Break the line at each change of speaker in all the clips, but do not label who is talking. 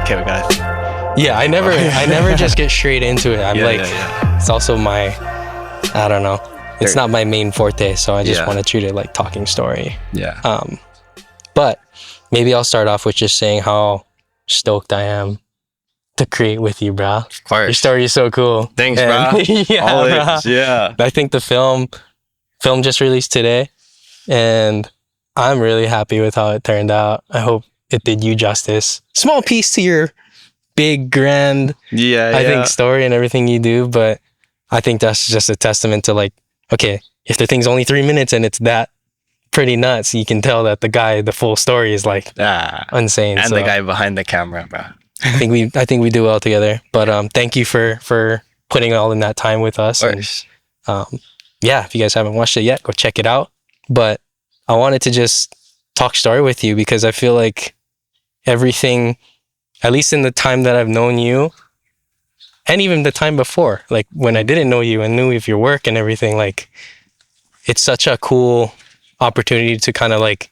okay, we got it.
Yeah, I never just get straight into it. I'm it's also I don't know. It's not my main forte, so I just want to treat it like talking story.
Yeah.
But maybe I'll start off with just saying how stoked I am to create with you, bro.
Of course.
Your story is so cool.
Thanks, bro.
Yeah,
always.
Bro.
Yeah.
I think the film just released today, and I'm really happy with how it turned out. I hope it did you justice. Small piece to your big, grand, I think, story and everything you do, but I think that's just a testament to like, okay, if the thing's only 3 minutes and it's that pretty nuts, you can tell that the full story is like insane.
And the guy behind the camera, bro.
I think we do well together. But thank you for putting all in that time with us.
Of course.
And, if you guys haven't watched it yet, go check it out. But I wanted to just talk story with you because I feel like everything, at least in the time that I've known you, and even the time before, like when I didn't know you and knew of your work and everything, like it's such a cool opportunity to kind of like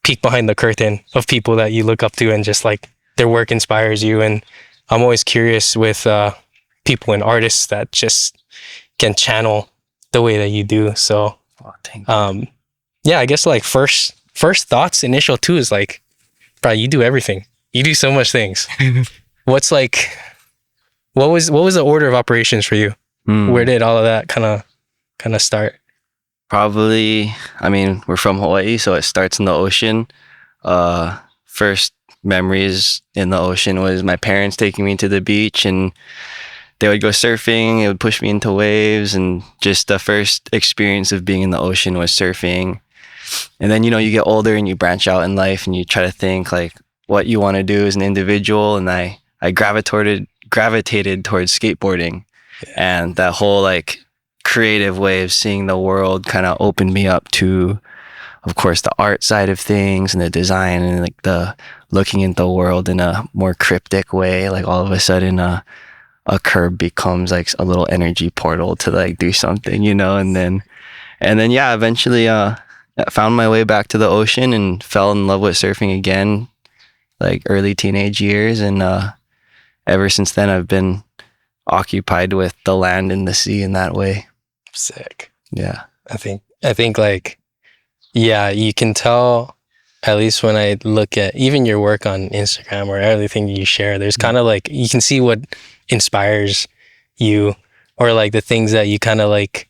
peek behind the curtain of people that you look up to and just like their work inspires you. And I'm always curious with people and artists that just can channel the way that you do. So,
thank you.
I guess like first thoughts, initial too, is like, bro, you do everything. You do so much things. What was the order of operations for you? Where did all of that kind of start?
Probably, I mean, we're from Hawaii, so it starts in the ocean. First memories in the ocean was my parents taking me to the beach, and they would go surfing. It would push me into waves, and just the first experience of being in the ocean was surfing. And then, you get older and you branch out in life and you try to think like what you want to do as an individual. And I gravitated towards skateboarding, and that whole like creative way of seeing the world kind of opened me up to, of course, the art side of things and the design and like the looking into the world in a more cryptic way. Like all of a sudden a curb becomes like a little energy portal to like do something, and then eventually found my way back to the ocean and fell in love with surfing again, like early teenage years. And ever since then, I've been occupied with the land and the sea in that way.
Sick.
Yeah.
I think like, you can tell, at least when I look at even your work on Instagram or everything you share, there's kind of like, you can see what inspires you, or like the things that you kind of like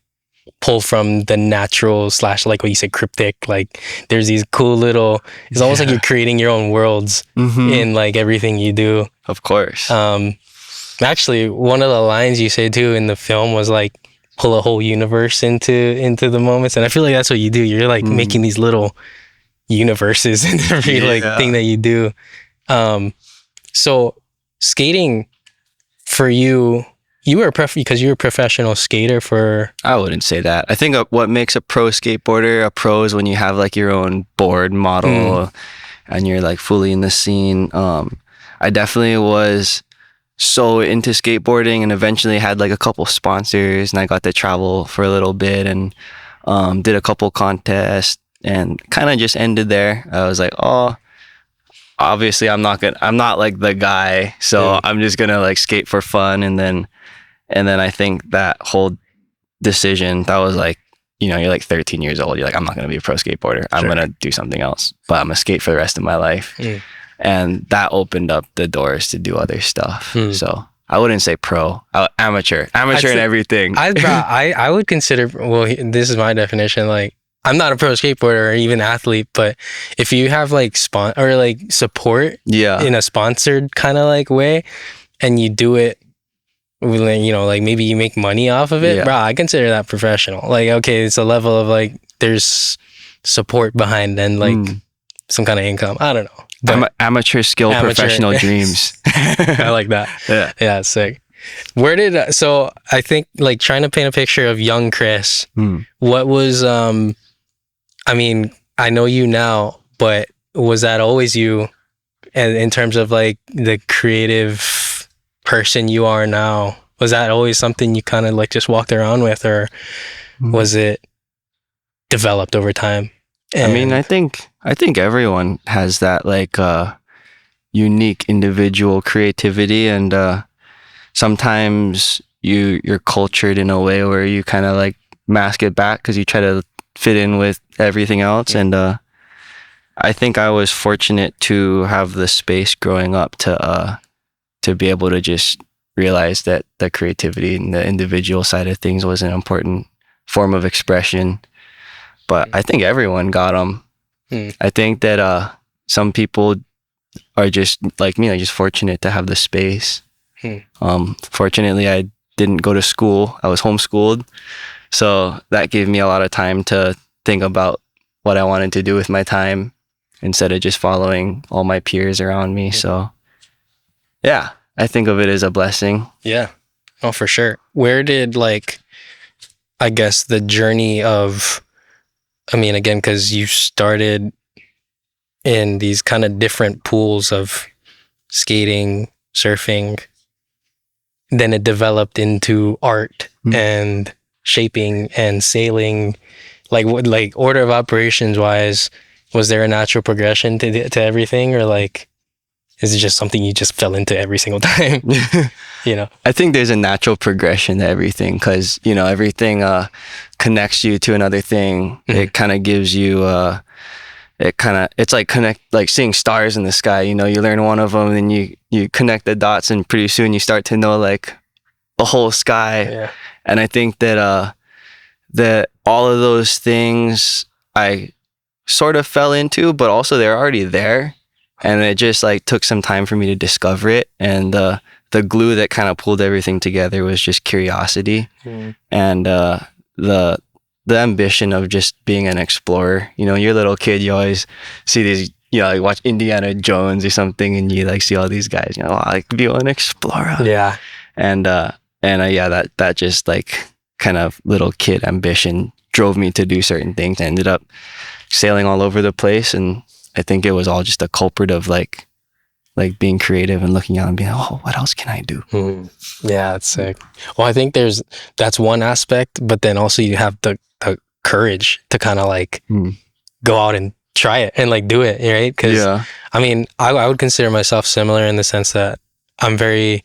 pull from the natural / like what you said, cryptic. Like there's these cool little, it's almost like you're creating your own worlds in like everything you do.
Of course.
Actually, one of the lines you say too in the film was like pull a whole universe into the moments, and I feel like that's what you do. You're like making these little universes in every like thing that you do. So skating for you, because you're a professional skater for...
I wouldn't say that. I think what makes a pro skateboarder a pro is when you have like your own board model and you're like fully in the scene. I definitely was so into skateboarding and eventually had like a couple sponsors, and I got to travel for a little bit and did a couple contests and kind of just ended there. I was like, obviously I'm not like the guy, so I'm just gonna like skate for fun. And then I think that whole decision, that was like, you're like 13 years old, you're like, I'm not gonna be a pro skateboarder. I'm gonna do something else, but I'm gonna skate for the rest of my life. And that opened up the doors to do other stuff. So I wouldn't say pro, amateur in everything.
I would consider, well, this is my definition, like I'm not a pro skateboarder or even athlete, but if you have like support in a sponsored kind of like way, and you do it, like maybe you make money off of it, bro, I consider that professional. Like, okay, it's a level of like there's support behind and like some kind of income. I don't know.
Amateur skill, professional dreams.
I like that. Yeah, sick. So I think like trying to paint a picture of young Chris, what was, I mean, I know you now, but was that always you? And in terms of like the creative person you are now, was that always something you kind of like just walked around with, or was it developed over time?
I mean, I think everyone has that like unique individual creativity, and sometimes you're cultured in a way where you kind of like mask it back because you try to fit in with everything else. And I think I was fortunate to have the space growing up to be able to just realize that the creativity and the individual side of things was an important form of expression. But I think everyone got them. I think that some people are just like me, like just fortunate to have the space. Fortunately, I didn't go to school. I was homeschooled. So that gave me a lot of time to think about what I wanted to do with my time instead of just following all my peers around me. So yeah, I think of it as a blessing.
Yeah. Oh, for sure. Where did like, I guess the journey of, I mean, again, because you started in these kind of different pools of skating, surfing, then it developed into art and shaping and sailing. Like, like order of operations wise, was there a natural progression to everything, or like, is it just something you just fell into every single time? You know,
I think there's a natural progression to everything because, you know, everything connects you to another thing. It kind of gives you, it's like seeing stars in the sky. You know, you learn one of them and you connect the dots, and pretty soon you start to know like a whole sky.
Yeah.
And I think that that all of those things I sort of fell into, but also they're already there. And it just like took some time for me to discover it. And the glue that kind of pulled everything together was just curiosity and the ambition of just being an explorer. You know, you're a little kid, you always see these, you know, like watch Indiana Jones or something, and you like see all these guys, you know, I like to be an explorer.
Yeah.
And yeah, that just like kind of little kid ambition drove me to do certain things. I ended up sailing all over the place, and I think it was all just a culprit of like being creative and looking out and being, oh, what else can I do?
Yeah, that's sick. Well, I think that's one aspect, but then also you have the courage to kind of like go out and try it and like do it, right? Because I mean, I would consider myself similar in the sense that I'm very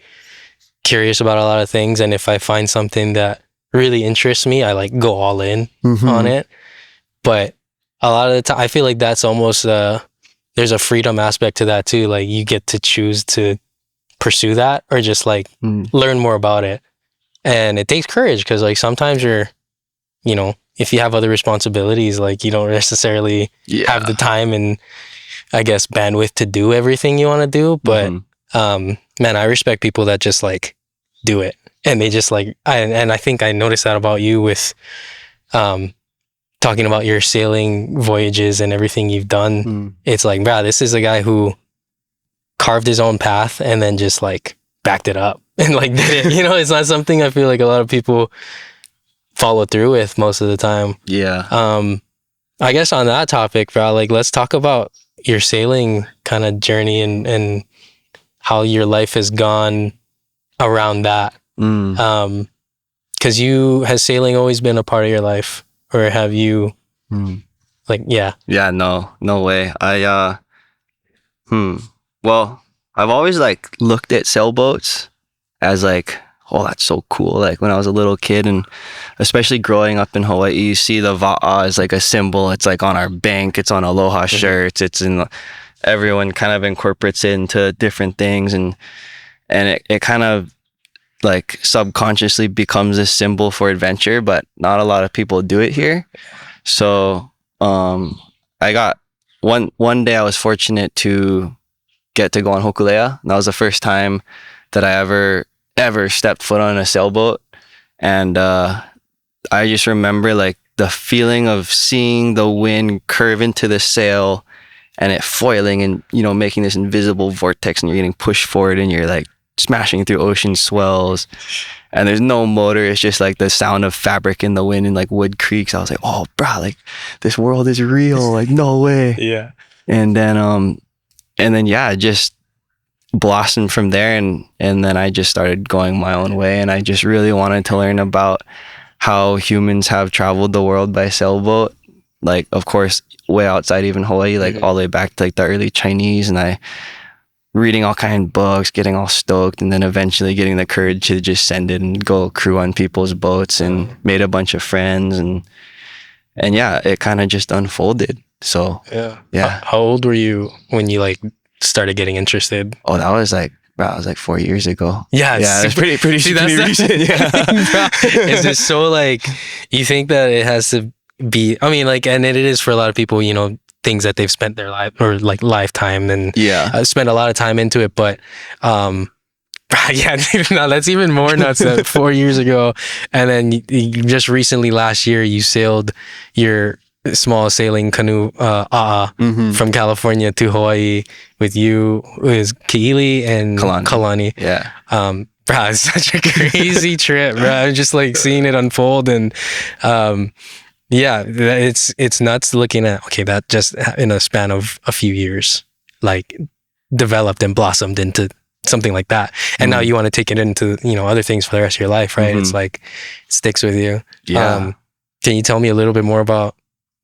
curious about a lot of things, and if I find something that really interests me, I like go all in on it. But a lot of the time, I feel like that's almost there's a freedom aspect to that too. Like you get to choose to pursue that or just like learn more about it. And it takes courage because like sometimes you're, you know, if you have other responsibilities, like you don't necessarily have the time and I guess bandwidth to do everything you want to do. But man, I respect people that just like do it. And they just like, and I think I noticed that about you with talking about your sailing voyages and everything you've done. It's like, bruh, this is a guy who carved his own path and then just like backed it up and like did it. You know, it's not something I feel like a lot of people follow through with most of the time.
Yeah.
I guess on that topic, bro, like let's talk about your sailing kind of journey and how your life has gone around that. Because has sailing always been a part of your life? Or have you like, yeah,
no way. Well, I've always like looked at sailboats as like, oh, that's so cool. Like when I was a little kid, and especially growing up in Hawaii, you see the va'a as like a symbol. It's like on our bank, it's on aloha shirts, it's in everyone kind of incorporates it into different things, and it kind of like subconsciously becomes a symbol for adventure, but not a lot of people do it here. So I got one day I was fortunate to get to go on Hokulea, and that was the first time that I ever stepped foot on a sailboat. And I just remember like the feeling of seeing the wind curve into the sail and it foiling and, you know, making this invisible vortex, and you're getting pushed forward and you're like smashing through ocean swells, and there's no motor. It's just like the sound of fabric in the wind and like wood creaks. I was like, oh, bro, like this world is real. Like, no way.
Yeah.
And then yeah, it just blossomed from there, and then I just started going my own way, and I just really wanted to learn about how humans have traveled the world by sailboat. Like, of course, way outside even Hawaii, like all the way back to like the early Chinese, and I reading all kind of books, getting all stoked, and then eventually getting the courage to just send it and go crew on people's boats, and made a bunch of friends, and yeah, it kind of just unfolded. So yeah.
How old were you when you like started getting interested?
Oh, that was like, wow, it was like 4 years ago.
Yeah,
it's pretty
See,
pretty recent. Yeah.
Is it so like you think that it has to be? I mean, like, and it is for a lot of people, you know, things that they've spent their life or like lifetime and spent a lot of time into it. But yeah, no, that's even more nuts than 4 years ago. And then you just recently last year you sailed your small sailing canoe from California to Hawaii with you. It was Keili and Kalani.
Yeah.
Bro, it's such a crazy trip, bro. I'm just like seeing it unfold, and yeah, it's nuts looking at, okay, that just in a span of a few years, like developed and blossomed into something like that. And now you want to take it into, you know, other things for the rest of your life, right? It's like, it sticks with you.
Yeah.
Can you tell me a little bit more about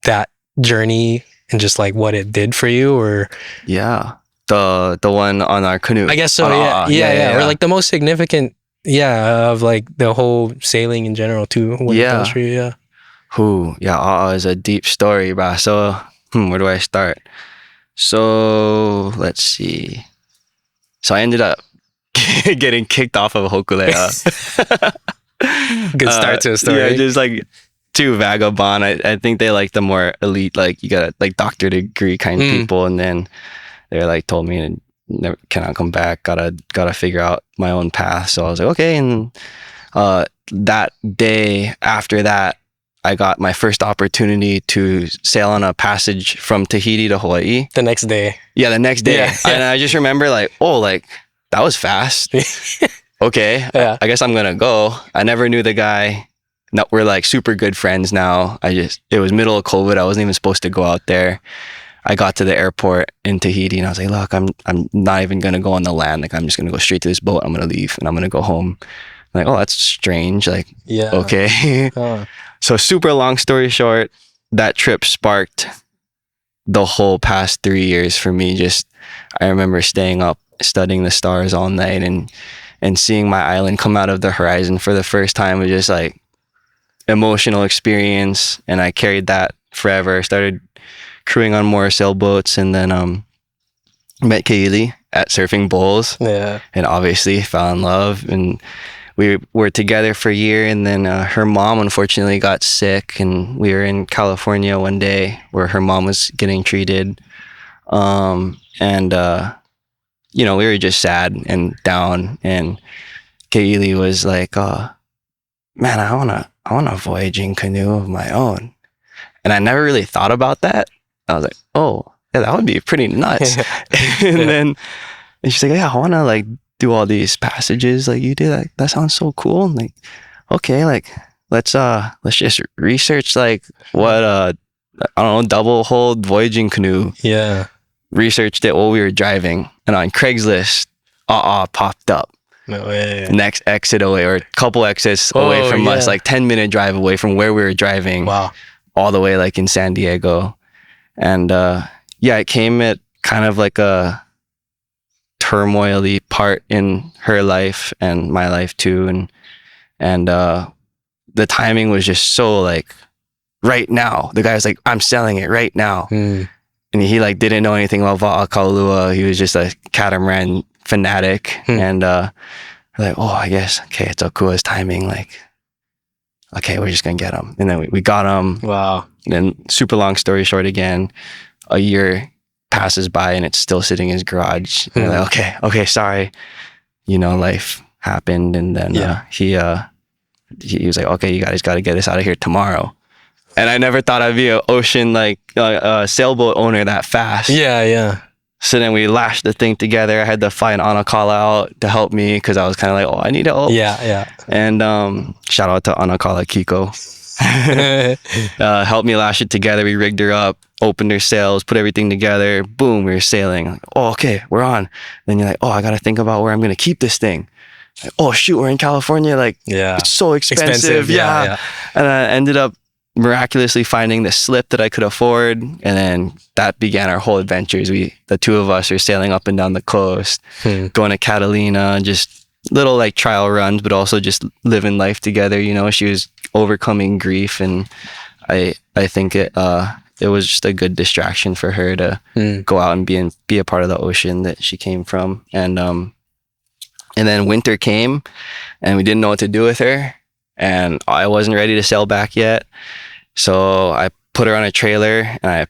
that journey and just like what it did for you? Or
yeah, the one on our canoe,
I guess so. Yeah. Or like the most significant, of like the whole sailing in general too. What it does for you,
is a deep story, bro. So where do I start? So let's see. So I ended up getting kicked off of Hokulea.
Good start to a story.
Yeah, just like too vagabond. I think they like the more elite, like you got like doctor degree kind of people, and then they're like told me to never cannot come back. Gotta figure out my own path. So I was like, okay. And that day after that, I got my first opportunity to sail on a passage from Tahiti to Hawaii.
The next day.
Yeah, the next day.
Yeah.
And I just remember like, oh, like that was fast. Okay, I guess I'm gonna go. I never knew the guy. No, we're like super good friends now. It was middle of COVID. I wasn't even supposed to go out there. I got to the airport in Tahiti and I was like, look, I'm not even gonna go on the land. Like I'm just gonna go straight to this boat. I'm gonna leave and I'm gonna go home. I'm like, oh, that's strange. Like, okay. So super long story short, that trip sparked the whole past 3 years for me. Just, I remember staying up, studying the stars all night and seeing my island come out of the horizon for the first time. It was just like emotional experience. And I carried that forever. Started crewing on more sailboats, and then met Keili at Surfing Bowls.
Yeah.
And obviously fell in love, and we were together for a year, and then her mom unfortunately got sick, and we were in California one day where her mom was getting treated. You know, we were just sad and down, and Keili was like, man, I want a voyaging canoe of my own. And I never really thought about that. I was like, oh, yeah, that would be pretty nuts. And she's like, yeah, I want to like do all these passages like you do. That sounds so cool. I'm like, okay, like let's just research like what I don't know, double hull voyaging canoe.
Yeah.
Researched it while we were driving, and on Craigslist, popped up.
No way.
Next exit away, or a couple exits away from us, like 10-minute drive away from where we were driving.
Wow.
All the way like in San Diego. And it came at kind of like a turmoil-y part in her life and my life too, and the timing was just so like right now. The guy was like, I'm selling it right now. And he like didn't know anything about Va'akaulua. He was just a catamaran fanatic. And we're like, oh, I guess, okay, it's Okua's timing. Like, okay, we're just gonna get him. And then we got him.
Wow.
And then super long story short again, a year passes by and it's still sitting in his garage. And we're like, okay, sorry. You know, life happened. And then he was like, okay, you guys got to get us out of here tomorrow. And I never thought I'd be an ocean, like sailboat owner that fast.
Yeah.
So then we lashed the thing together. I had to fly an Anakala out to help me because I was kind of like, oh, I need help.
Yeah.
And shout out to Anakala Kiko. Helped me lash it together. We rigged her up, opened her sails, put everything together. Boom, we were sailing. Like, oh, okay, we're on. Then you're like, oh, I got to think about where I'm going to keep this thing. Like, oh, shoot, we're in California. Like, it's so expensive. Yeah. And I ended up miraculously finding the slip that I could afford, and then that began our whole adventures. The two of us are sailing up and down the coast, going to Catalina, just little like trial runs, but also just living life together. You know, she was overcoming grief, and I think it was just a good distraction for her to go out and be a part of the ocean that she came from. And then winter came, and we didn't know what to do with her, and I wasn't ready to sail back yet. So I put her on a trailer, and I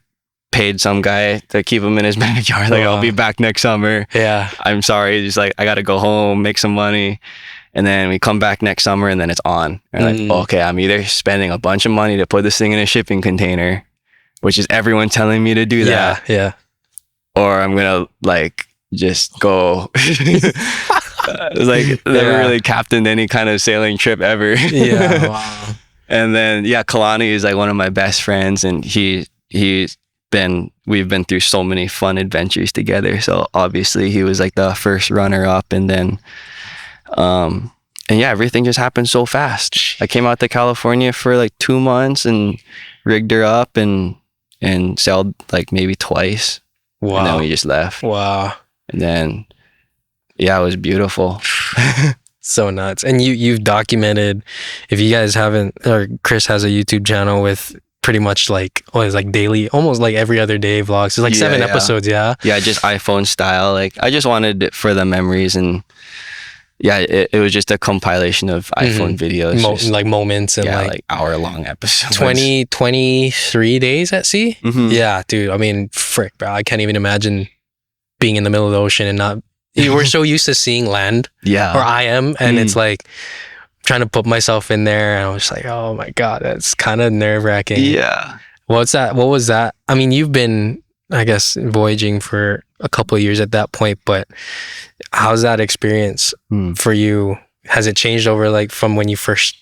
paid some guy to keep him in his backyard. Like, I'll be back next summer.
Yeah.
I'm sorry. Just like, I got to go home, make some money. And then we come back next summer, and then it's on. And like, okay, I'm either spending a bunch of money to put this thing in a shipping container, which is everyone telling me to do that.
Yeah.
Or I'm going to like just go. Like, never really captained any kind of sailing trip ever.
Yeah. Wow.
And then, Kalani is like one of my best friends, and we've been through so many fun adventures together. So obviously he was like the first runner up, and then, everything just happened so fast. I came out to California for like 2 months and rigged her up and sailed like maybe twice. Wow. And then we just left.
Wow.
And then, it was beautiful.
So nuts. And you've documented, if you guys haven't, or Chris has a YouTube channel with pretty much like, it's like daily, almost like every other day vlogs. It's like 7 episodes. Yeah, just iPhone style. Like, I just wanted it for the memories, and it was just a compilation of iPhone videos. Like moments and
like hour-long episodes.
23 days at sea? Yeah, dude. I mean, frick, bro. I can't even imagine being in the middle of the ocean and not... We're so used to seeing land. Yeah. Or I am. And it's like trying to put myself in there. And I was like, oh my God, that's kind of nerve-wracking. Yeah. What was that? I mean, you've been, I guess, voyaging for a couple of years at that point, but how's that experience for you? Has it changed over like from when you first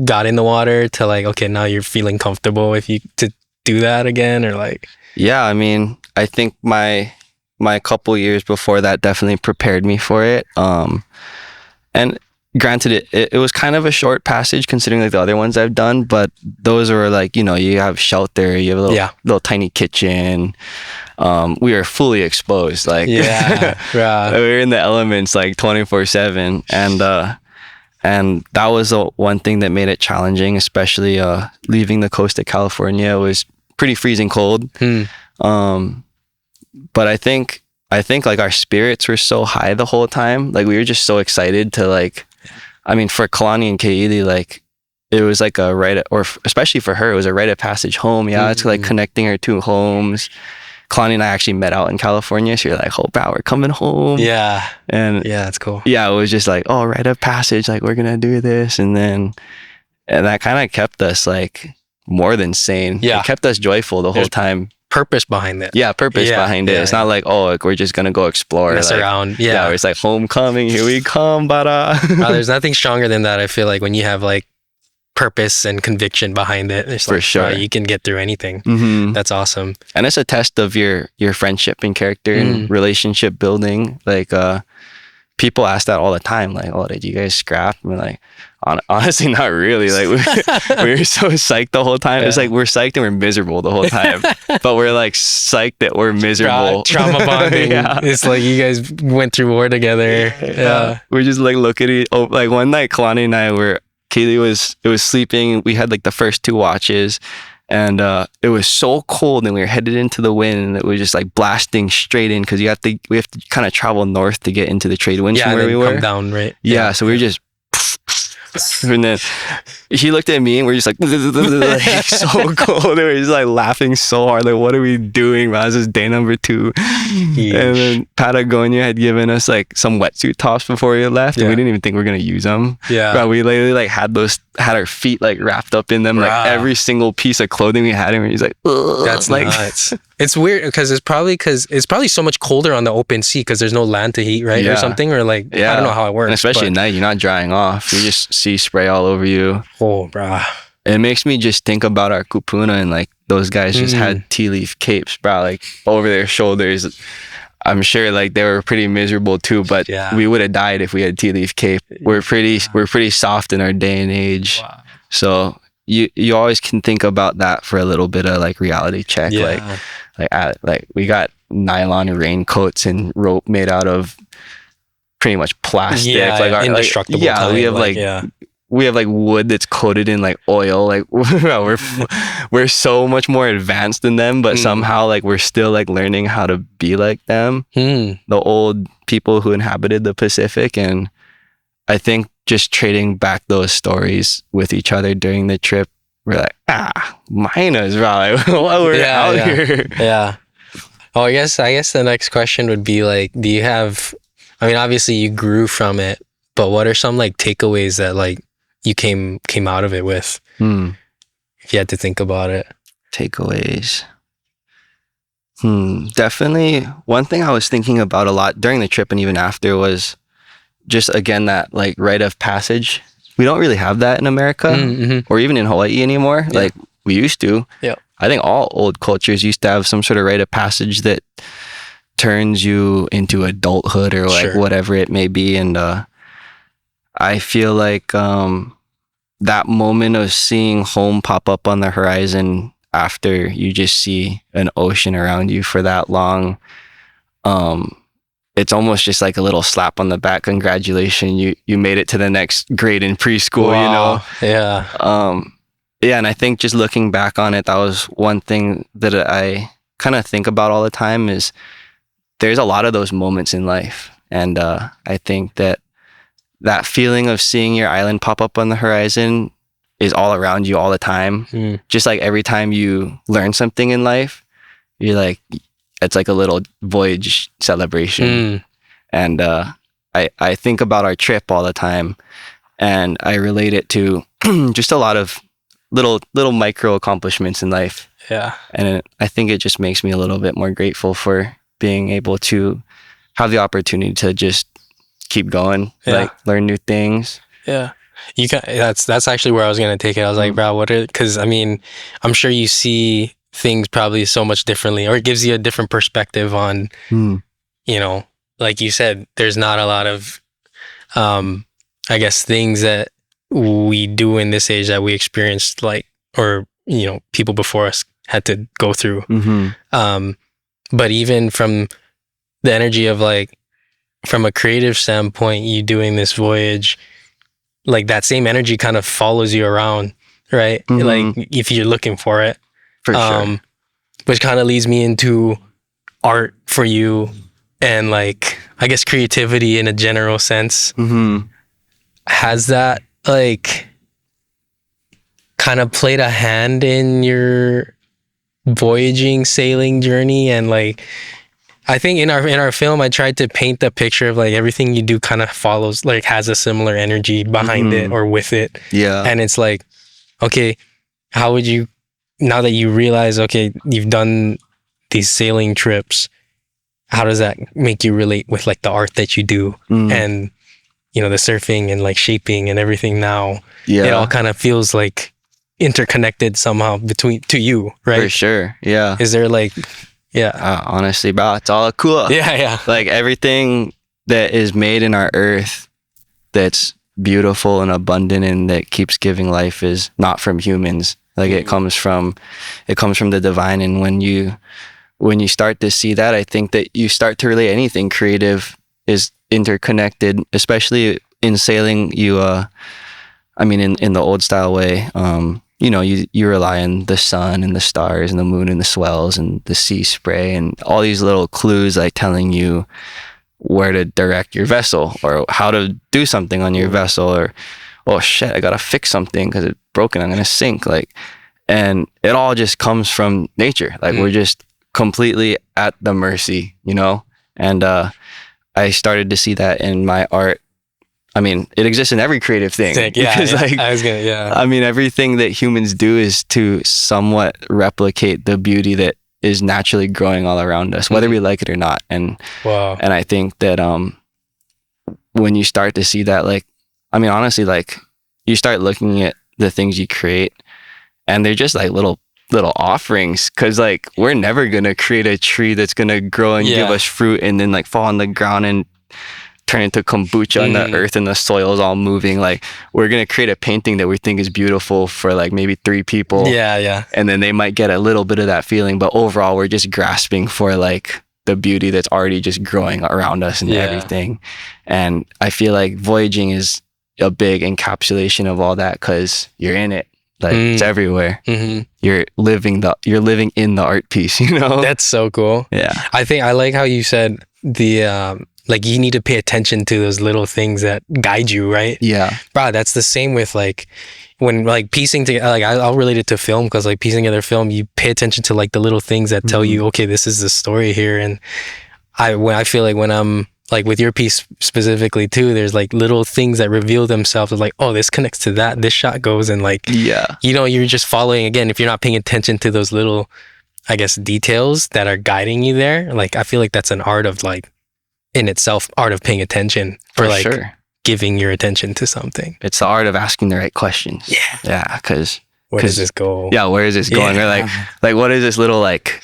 got in the water to like, okay, now you're feeling comfortable to do that again, or like? Yeah, I mean, I think my couple years before that definitely prepared me for it. And granted, it was kind of a short passage considering like the other ones I've done, but those were like, you have shelter, you have a little tiny kitchen. We were fully exposed, like we were in the elements like 24/7, and that was the one thing that made it challenging, especially leaving the coast of California. It was pretty freezing cold. But I think like our spirits were so high the whole time. Like, we were just so excited to like, I mean, for Kalani and Keili, like, it was like a especially for her, it was a rite of passage home. Yeah. It's like connecting her two homes. Kalani and I actually met out in California. So you're like, oh, wow, we're coming home. Yeah. And that's cool. Yeah. It was just like, oh, rite of passage. Like, we're going to do this. And that kind of kept us like more than sane. Yeah. It kept us joyful the whole time. Purpose behind it. Yeah, purpose behind it. It's not like, oh, like, we're just gonna go explore. Mess around. Yeah. It's like homecoming. Here we come, bada. There's nothing stronger than that. I feel like when you have like purpose and conviction behind it, it's for like, sure, you can get through anything. That's awesome. And it's a test of your friendship and character and relationship building. Like, people ask that all the time. Like, oh, did you guys scrap? And we're like, honestly, not really. Like, we were so psyched the whole time. It's like we're psyched and we're miserable the whole time. But we're like psyched that we're miserable. Trauma bonding. It's like you guys went through war together. Yeah. We're just like looking at like one night, Kalani and I Keili was sleeping. We had like the first 2 watches. And it was so cold, and we were headed into the wind, and it was just like blasting straight in because we have to kind of travel north to get into the trade winds from where we were. Come down, right? Yeah, so we were just. And then he looked at me, and we're just like so cold. We were just like laughing so hard. Like, what are we doing, man? This is day number 2. And then Patagonia had given us like some wetsuit tops before we left, and we didn't even think we were gonna use them. Yeah, but we literally like had our feet like wrapped up in them, like every single piece of clothing we had, and we were just like, ugh. That's like nuts. It's weird because it's probably so much colder on the open sea because there's no land to heat, right? Or something, or like I don't know how it works. And especially at night, you're not drying off. You just see spray all over you. Oh, brah. It makes me just think about our kupuna, and like those guys just had tea leaf capes, bro, like over their shoulders. I'm sure like they were pretty miserable too, but we would have died if we had tea leaf cape. We're pretty soft in our day and age. Wow. So
you always can think about that for a little bit of like reality check.
Yeah.
Like we got nylon raincoats and rope made out of pretty much plastic.
Yeah,
like our
indestructible
yeah,
kind,
we have
like,
like
yeah.
we have like wood that's coated in like oil. Like we're so much more advanced than them, but somehow like we're still like learning how to be like them, the old people who inhabited the Pacific. And I think just trading back those stories with each other during the trip, we're like, miners, right? While we're out here.
Yeah. Oh, I guess the next question would be like, do you have, I mean, obviously you grew from it, but what are some like takeaways that like you came out of it with? If you had to think about it.
Takeaways. Definitely one thing I was thinking about a lot during the trip and even after was just, again, that like rite of passage. We don't really have that in America or even in Hawaii anymore. Like we used to.
Yeah.
I think all old cultures used to have some sort of rite of passage that turns you into adulthood or like whatever it may be. And I feel like that moment of seeing home pop up on the horizon after you just see an ocean around you for that long, it's almost just like a little slap on the back. Congratulations, you made it to the next grade in preschool.
Wow.
You know.
Yeah.
Yeah, and I think just looking back on it, that was one thing that I kind of think about all the time. Is there's a lot of those moments in life, and I think that feeling of seeing your island pop up on the horizon is all around you all the time. Just like every time you learn something in life, you're like, it's like a little voyage celebration. And I think about our trip all the time, and I relate it to just a lot of little micro accomplishments in life.
Yeah.
And I think it just makes me a little bit more grateful for being able to have the opportunity to just keep going, like learn new things.
Yeah. You can, that's actually where I was going to take it. I was like, bro, because I mean, I'm sure you see things probably so much differently, or it gives you a different perspective on, you know, like you said, there's not a lot of, I guess, things that we do in this age that we experienced, like, or, you know, people before us had to go through. But even from the energy of like, from a creative standpoint, you doing this voyage, like that same energy kind of follows you around, right? Like if you're looking for it.
For sure.
Which kind of leads me into art for you, and like, I guess creativity in a general sense. Has that like kind of played a hand in your voyaging, sailing journey? And like, I think in our film, I tried to paint the picture of like everything you do kind of follows, like has a similar energy behind it or with it.
Yeah.
And it's like, okay, how would you, now that you realize, okay, you've done these sailing trips, how does that make you relate with like the art that you do and, you know, the surfing and like shaping and everything now? It all kind of feels like interconnected somehow to you, right?
For sure. Yeah.
Is there like,
honestly, bro, it's all cool.
Yeah.
Like everything that is made in our earth that's beautiful and abundant and that keeps giving life is not from humans. Like it comes from the divine. And when you start to see that, I think that you start to relate anything creative is interconnected, especially in sailing. You, I mean, in the old style way, you know, you rely on the sun and the stars and the moon and the swells and the sea spray and all these little clues like telling you where to direct your vessel or how to do something on your vessel, or, oh shit, I gotta fix something because it's broken, I'm gonna sink. Like, and it all just comes from nature. Like we're just completely at the mercy, you know? And I started to see that in my art. I mean, it exists in every creative thing.
Like,
I mean, everything that humans do is to somewhat replicate the beauty that is naturally growing all around us, whether we like it or not. And and I think that when you start to see that, like, I mean, honestly, like you start looking at the things you create and they're just like little offerings, because like we're never gonna create a tree that's gonna grow and give us fruit and then like fall on the ground and turn into kombucha and the earth and the soil is all moving. Like, we're going to create a painting that we think is beautiful for like maybe 3 people.
Yeah.
And then they might get a little bit of that feeling, but overall we're just grasping for like the beauty that's already just growing around us and everything. And I feel like voyaging is a big encapsulation of all that, because you're in it. Like, it's everywhere. You're living in the art piece, you know?
That's so cool.
Yeah.
I think I like how you said the like, you need to pay attention to those little things that guide you, right?
Yeah.
Bro, that's the same with like when like piecing together, like I'll relate it to film, because like piecing together film, you pay attention to like the little things that tell you, okay, this is the story here. And I feel like when I'm like with your piece specifically too, there's like little things that reveal themselves of like, oh, this connects to that, this shot goes, and like, you know, you're just following, again, if you're not paying attention to those little, I guess, details that are guiding you there. Like, I feel like that's an art of like, in itself, art of paying attention for like giving your attention to something.
It's the art of asking the right questions. Yeah. Because
where does this go?
Yeah, where is this going? Or like what is this little like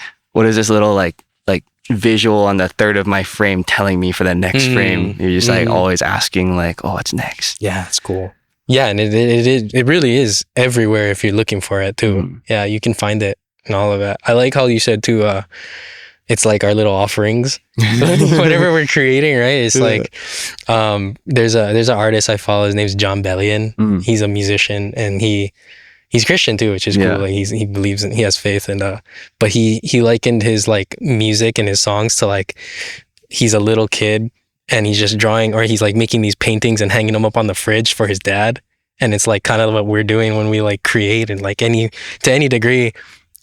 visual on the third of my frame telling me for the next frame? You're just like always asking like, oh, what's next?
Yeah, it's cool. Yeah, and it really is everywhere if you're looking for it too. Yeah, you can find it and all of that. I like how you said too, it's like our little offerings. Whatever we're creating, right? It's like there's an artist I follow, his name's John Bellion. He's a musician, and he's Christian too, which is cool. Like, he believes in, he has faith, and but he likened his like music and his songs to like, he's a little kid and he's just drawing, or he's like making these paintings and hanging them up on the fridge for his dad. And it's like kind of what we're doing when we like create, and like to any degree,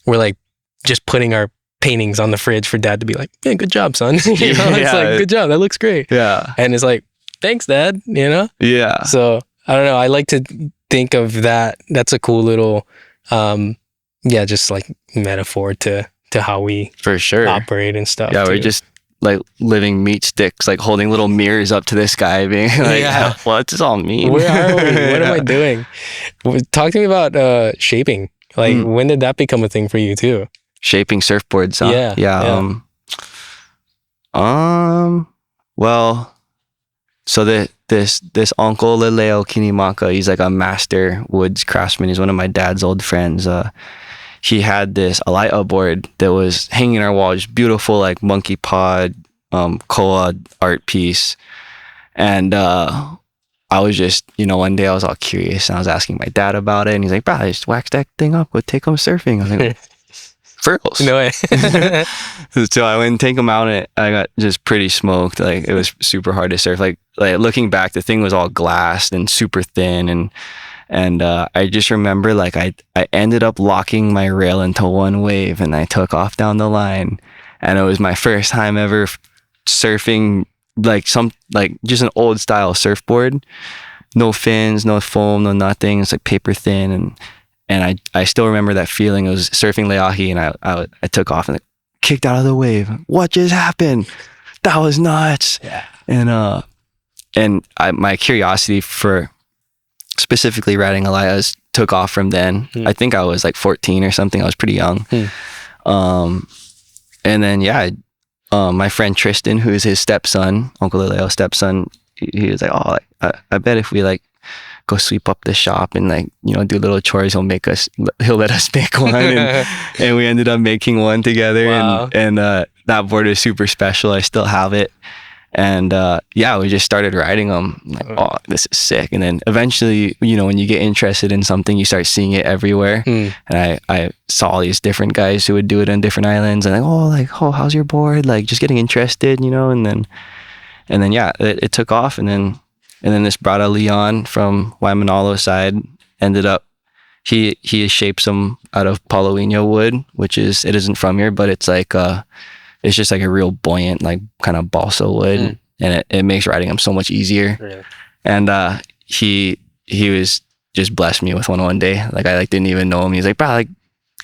we're like just putting our paintings on the fridge for dad to be like, yeah, good job, son. You know, it's like, good job, that looks great. Yeah. And it's like, thanks, dad, you know? Yeah. So I don't know, I like to think of that. That's a cool little just like metaphor to how we operate and stuff.
Yeah, we're just like living meat sticks, like holding little mirrors up to the sky, being like, what does all mean?
Where are we? What am I doing? Talk to me about shaping. Like, when did that become a thing for you too?
Shaping surfboards, huh? Yeah. Well, so this uncle Leleo Kinimaka, he's like a master woods craftsman. He's one of my dad's old friends. He had this Alaya board that was hanging in our wall, just beautiful, like monkey pod, koa art piece. And I was just, one day I was all curious and I was asking my dad about it, and he's like, bro, just wax that thing up, go take him surfing. I was like, furls. No way. So I went and take him out, and I got just pretty smoked. Like, it was super hard to surf. Like looking back, the thing was all glassed and super thin, and I just remember like I ended up locking my rail into one wave, and I took off down the line, and it was my first time ever surfing like just an old style surfboard, no fins, no foam, no nothing. It's like paper thin, and I still remember that feeling. It was surfing Leahi, and I took off and like, kicked out of the wave. What just happened? That was nuts. Yeah. And my curiosity for specifically riding Alayas took off from then. I think I was like 14 or something. I was pretty young. And then my friend Tristan, who is his stepson, Uncle Leo's stepson, he was like, oh, I bet if we like go sweep up the shop and like, do little chores, he'll let us make one. And we ended up making one together. Wow. And that board is super special. I still have it. And we just started riding them. Like, oh, this is sick. And then eventually, when you get interested in something, you start seeing it everywhere. And I saw all these different guys who would do it on different islands, and how's your board? Like, just getting interested, and then it took off. And then this brother Leon from Waimanalo side ended up, he shaped some out of Palomino wood, which isn't from here, but it's like it's just like a real buoyant, like kind of balsa wood, and it makes riding them so much easier. Really? And he was just blessed me with one day. Like, I like didn't even know him. He's like, bro, like,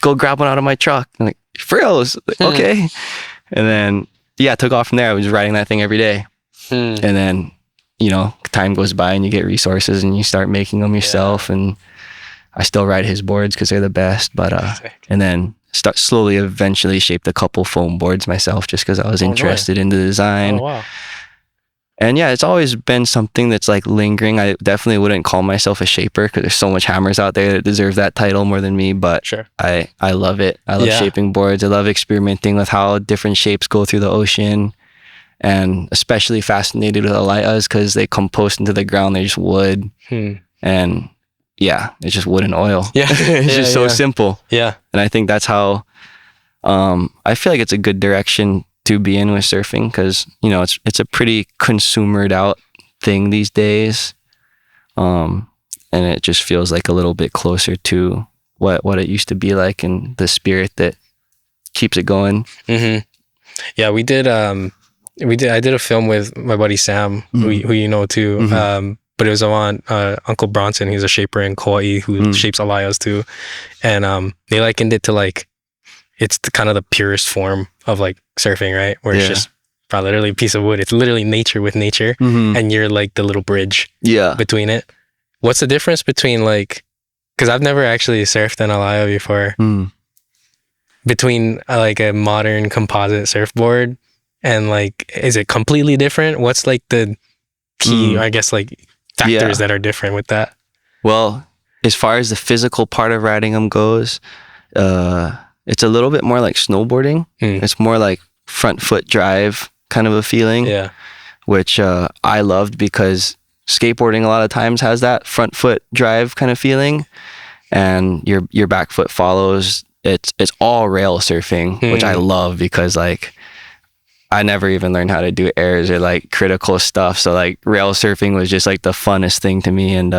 go grab one out of my truck. I'm like, frills, okay. And then took off from there. I was riding that thing every day. And then time goes by and you get resources and you start making them yourself. And I still ride his boards because they're the best. But and then slowly eventually shaped a couple foam boards myself, just because I was interested in the design. Oh, wow. And yeah, it's always been something that's like lingering. I definitely wouldn't call myself a shaper because there's so much hammers out there that deserve that title more than me. But
Sure.
I love it. I love
Yeah.
shaping boards. I love experimenting with how different shapes go through the ocean, and especially fascinated with alayas because they compost into the ground. They're just wood, and yeah, it's just wood and oil.
Yeah.
It's just so simple.
Yeah.
And I think that's how I feel like it's a good direction to be in with surfing because, you know, it's a pretty consumered out thing these days. And it just feels like a little bit closer to what it used to be like and the spirit that keeps it going.
Yeah, we did I did a film with my buddy Sam, who you know too. But it was on Uncle Bronson. He's a shaper in Kauai who shapes alayas too. And they likened it to like, it's kind of the purest form of like surfing, right? Where it's just probably literally a piece of wood. It's literally nature with nature, and you're like the little bridge between it. What's the difference between like, because I've never actually surfed an alaya before, between like a modern composite surfboard and like, is it completely different? What's like the key, I guess, like factors that are different with that?
Well, as far as the physical part of riding them goes, it's a little bit more like snowboarding. It's more like front foot drive kind of a feeling, which I loved because skateboarding a lot of times has that front foot drive kind of feeling, and your back foot follows. It's all rail surfing, which I love because like I never even learned how to do airs or like critical stuff. So like rail surfing was just like the funnest thing to me, and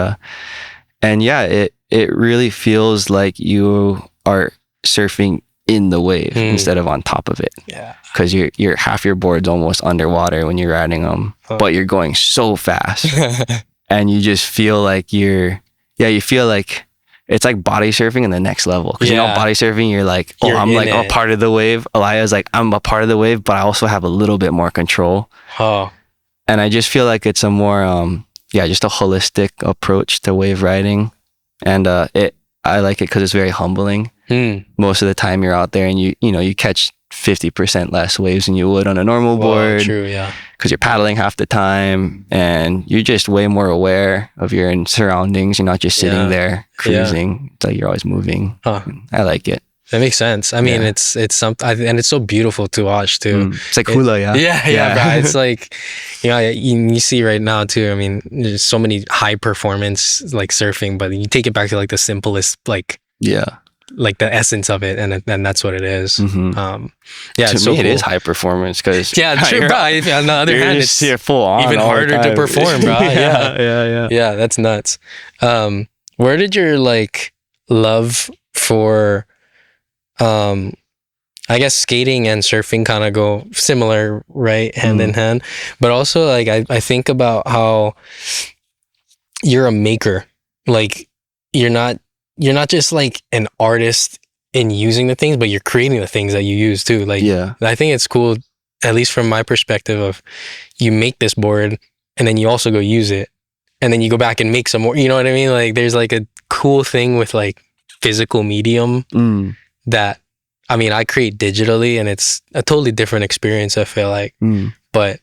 yeah, it really feels like you are surfing in the wave instead of on top of it. Yeah. Because you're half your board's almost underwater when you're riding them, but you're going so fast, and you just feel like you feel like it's like body surfing in the next level. Because you know, body surfing, you're like, I'm like a part of the wave. Alaya's like, I'm a part of the wave, but I also have a little bit more control. And I just feel like it's a more just a holistic approach to wave riding, and I like it because it's very humbling. Most of the time you're out there and you catch 50% less waves than you would on a normal board.
True, yeah.
Because you're paddling half the time and you're just way more aware of your surroundings. You're not just sitting there cruising. It's like you're always moving. I like it.
That makes sense. I mean, it's something, and it's so beautiful to watch too.
It's like hula,
bro. It's like, you see right now too. I mean, there's so many high performance like surfing, but you take it back to like the simplest, like like the essence of it, and that's what it is. To
me, it is high performance because
true, bro. On the other hand, it's
full on
even harder to perform, bro. Yeah, that's nuts. Where did your like love for I guess skating and surfing kind of go similar, right? Hand in hand. But also like I think about how you're a maker. Like you're not just like an artist in using the things, but you're creating the things that you use too. Like I think it's cool, at least from my perspective, of you make this board and then you also go use it and then you go back and make some more, you know what I mean? Like there's like a cool thing with like physical medium that, I mean, I create digitally and it's a totally different experience, I feel like. But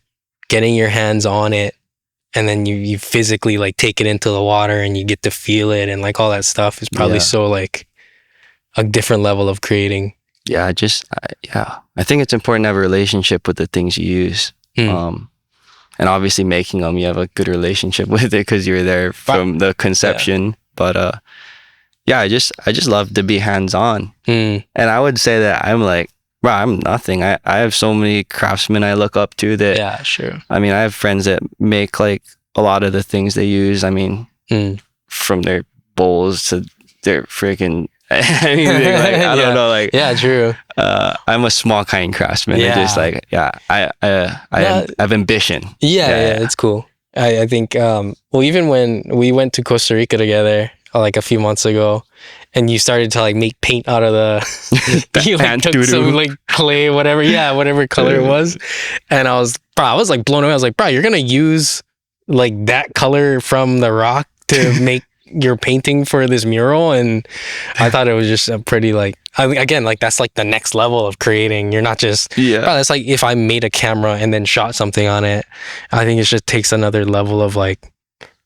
getting your hands on it and then you physically like take it into the water and you get to feel it and like all that stuff is probably so like a different level of creating.
I think it's important to have a relationship with the things you use. And obviously making them, you have a good relationship with it because you're there from the conception. But I just love to be hands-on. And I would say that I'm like, bro, I'm nothing. I have so many craftsmen I look up to that. I mean, I have friends that make like a lot of the things they use. I mean, from their bowls to their freaking anything. Like, I don't know. Like,
true.
I'm a small kind craftsman. I just like, I have ambition.
It's cool. I think, well, even when we went to Costa Rica together, like a few months ago, and you started to like make paint out of the you like took some like clay, whatever color it was, and I was like blown away. I was like, bro, you're gonna use like that color from the rock to make you're painting for this mural, and I thought it was just a pretty like, I mean, again, like that's like the next level of creating. You're not just bro, it's like if I made a camera and then shot something on it, I think it just takes another level of like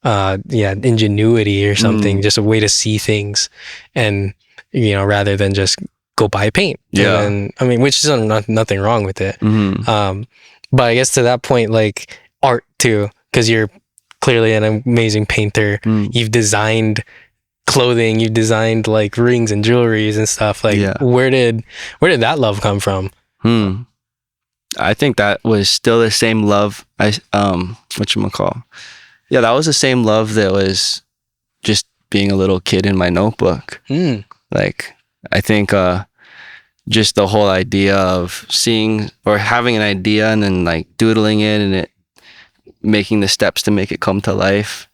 ingenuity or something, just a way to see things, and rather than just go buy paint. And I mean, which is nothing wrong with it. But I guess to that point, like art too, because you're clearly an amazing painter. You've designed clothing, you've designed like rings and jewelries and stuff. Like where did that love come from?
I think that was still the same love. Whatchamacall? Yeah, that was the same love that was just being a little kid in my notebook. Like, I think just the whole idea of seeing or having an idea and then like doodling it and it making the steps to make it come to life.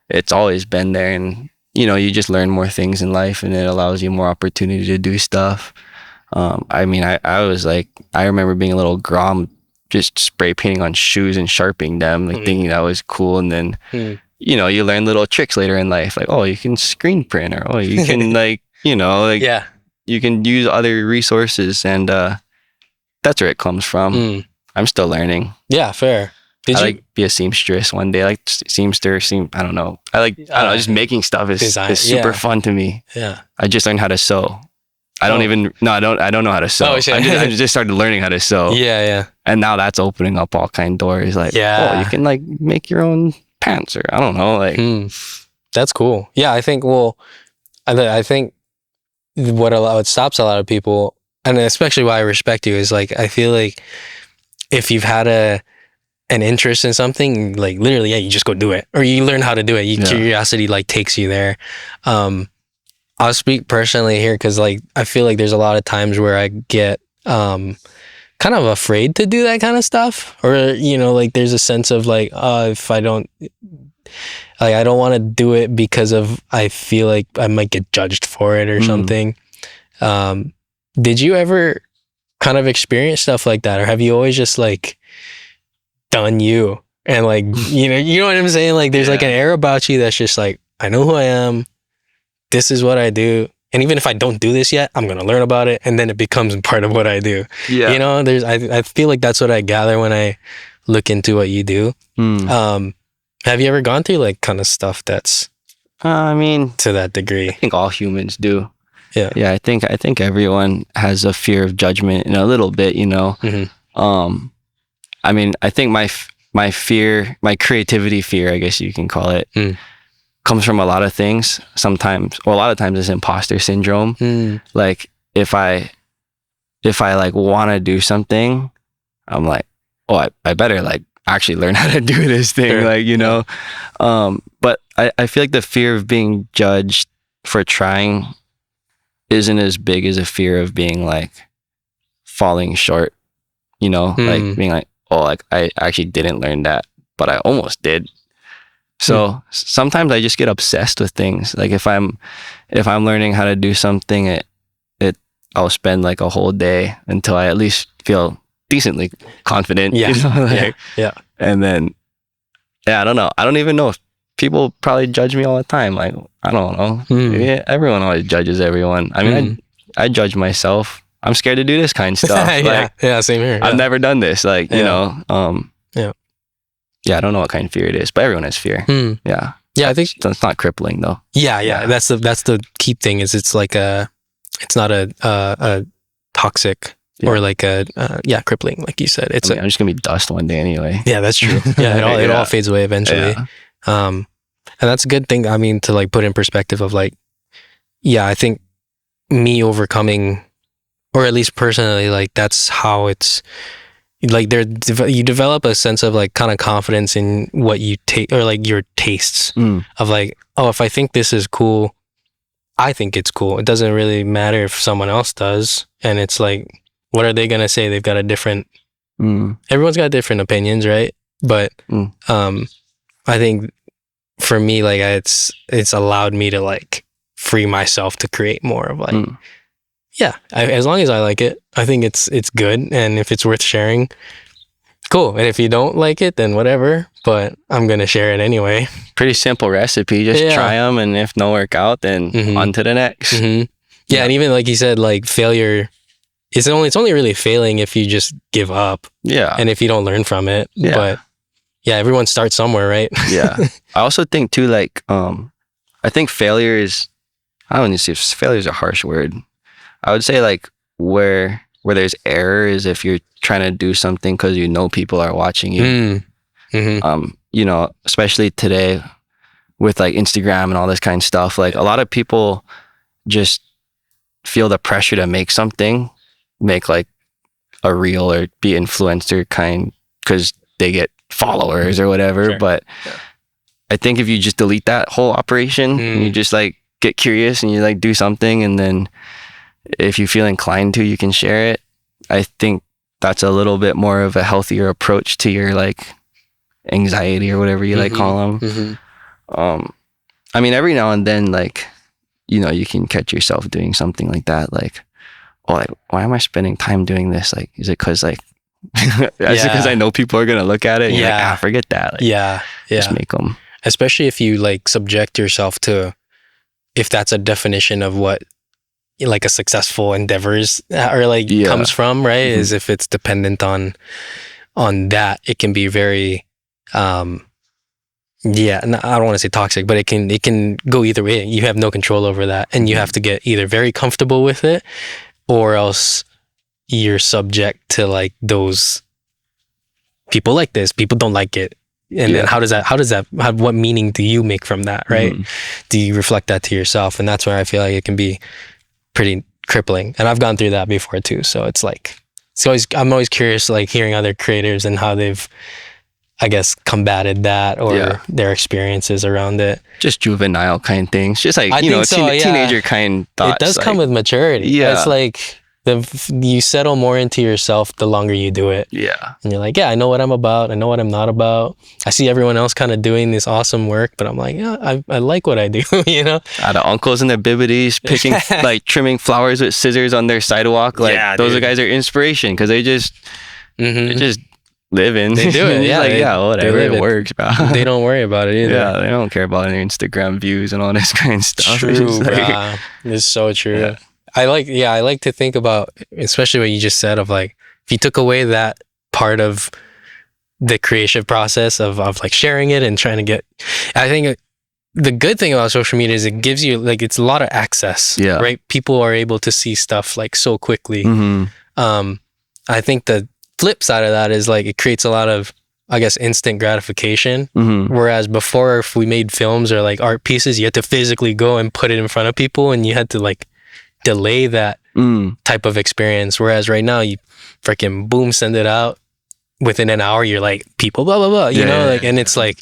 It's always been there, and you just learn more things in life, and it allows you more opportunity to do stuff. I mean, I was like, I remember being a little grom, just spray painting on shoes and sharpening them, like thinking that was cool. And then, you learn little tricks later in life, like, oh, you can screen print, or oh, you can you can use other resources, and that's where it comes from. I'm still learning.
Yeah, fair. Did you
like be a seamstress one day? Like I don't know. I don't know. Just making stuff is super fun to me.
Yeah.
I just learned how to sew. I don't know how to sew.
Oh, shit.
I just started learning how to sew.
Yeah.
And now that's opening up all kind of doors. Like, oh, you can like make your own pants, or I don't know. Like,
that's cool. Yeah, I think. Well, I think what stops a lot of people, and especially why I respect you, is like I feel like if you've had an interest in something, like literally, you just go do it, or you learn how to do it. Curiosity like takes you there. I'll speak personally here because like I feel like there's a lot of times where I get kind of afraid to do that kind of stuff, or like there's a sense of like if I don't I don't want to do it because of I feel like I might get judged for it or something. Did you ever kind of experience stuff like that, or have you always just like done you and like you know what I'm saying? Like there's like an air about you that's just like, I know who I am. This is what I do. And even if I don't do this yet, I'm going to learn about it. And then it becomes part of what I do. Yeah. I feel like that's what I gather when I look into what you do. Have you ever gone through like kind of stuff that's,
I mean,
to that degree?
I think all humans do.
Yeah.
Yeah. I think everyone has a fear of judgment in a little bit, I mean, I think my fear, my creativity fear, I guess you can call it, comes from a lot of things. Sometimes, or a lot of times, it's imposter syndrome. Like if I like want to do something, I'm like, oh, I better like actually learn how to do this thing. Sure. Like, but I feel like the fear of being judged for trying isn't as big as a fear of being like falling short, like being like, oh, like I actually didn't learn that, but I almost did. So sometimes I just get obsessed with things. Like if I'm learning how to do something, I'll spend like a whole day until I at least feel decently confident. Yeah. And then, I don't know. I don't even know if people probably judge me all the time. Like, I don't know. Yeah, everyone always judges everyone. I mean, I judge myself. I'm scared to do this kind of stuff.
Yeah, same here.
I've never done this. Like, yeah, I don't know what kind of fear it is, but everyone has fear. Yeah.
Yeah, I think
it's not crippling though.
Yeah. That's the key thing is it's like it's not a toxic or like a crippling, like you said.
I'm just gonna be dust one day anyway.
Yeah, that's true. Yeah, it all fades away eventually. Yeah. And that's a good thing. I mean, to like put in perspective of like, I think me overcoming, or at least personally, like that's how it's like you develop a sense of like kind of confidence in what you take, or like your tastes of like, oh, if I think this is cool, I think it's cool. It doesn't really matter if someone else does. And it's like, what are they gonna say? They've got a different everyone's got different opinions, right? But I think for me, like it's allowed me to like free myself to create more of like as long as I like it, I think it's good, and if it's worth sharing, Cool. And if you don't like it, then whatever. But I'm gonna share it anyway.
Pretty simple recipe. Just try them, and if no work out, then on to the next.
Yeah, and even like you said, like failure. It's only really failing if you just give up.
Yeah.
And if you don't learn from it.
Yeah.
But yeah, everyone starts somewhere, right?
Yeah. I also think too, like, I think failure is, I don't know if failure is a harsh word. I would say like where there's error is if you're trying to do something because you know people are watching you. You know, especially today with like Instagram and all this kind of stuff, like a lot of people just feel the pressure to make something, make like a reel or be influencer kind because they get followers or whatever.
Sure.
But I think if you just delete that whole operation and you just like get curious and you like do something, and then if you feel inclined to, you can share it. I think that's a little bit more of a healthier approach to your like anxiety or whatever you like call them. I mean, every now and then, like, you know, you can catch yourself doing something like that, like, oh, like, why am I spending time doing this? Like, is it because like is it because I know people are gonna look at it and you're like, forget that. Like, just make them.
Especially if you like subject yourself to, if that's a definition of what like a successful endeavors or like comes from, right? Is if it's dependent on that, it can be very and I don't want to say toxic, but it can go either way. You have no control over that, and you have to get either very comfortable with it, or else you're subject to like those people like this. People don't like it, and then what meaning do you make from that, right? Do you reflect that to yourself? And that's where I feel like it can be pretty crippling. And I've gone through that before too. So it's like I'm always curious, like hearing other creators and how they've, I guess, combated that or their experiences around it.
Just juvenile kind things. Just like, teenager kind thoughts.
It does come with maturity. Yeah. It's like you settle more into yourself the longer you do it. Yeah. And you're like, I know what I'm about. I know what I'm not about. I see everyone else kind of doing this awesome work, but I'm like, I like what I do, you know?
The uncles and their bibbities picking, like trimming flowers with scissors on their sidewalk. Like those guys are inspiration because they just living.
They do it.
Whatever. It works, bro.
They don't worry about it either.
Yeah, they don't care about their Instagram views and all this kind of stuff.
True, like, it's so true. Yeah. I like to think about, especially what you just said of like, if you took away that part of the creative process of like sharing it and trying to get, I think the good thing about social media is it gives you like, it's a lot of access, right? People are able to see stuff like so quickly. I think the flip side of that is like, it creates a lot of, I guess, instant gratification. Whereas before, if we made films or like art pieces, you had to physically go and put it in front of people and you had to like delay that type of experience. Whereas right now, you freaking boom, send it out within an hour. You're like, people, blah, blah, blah, you know, like, and it's like,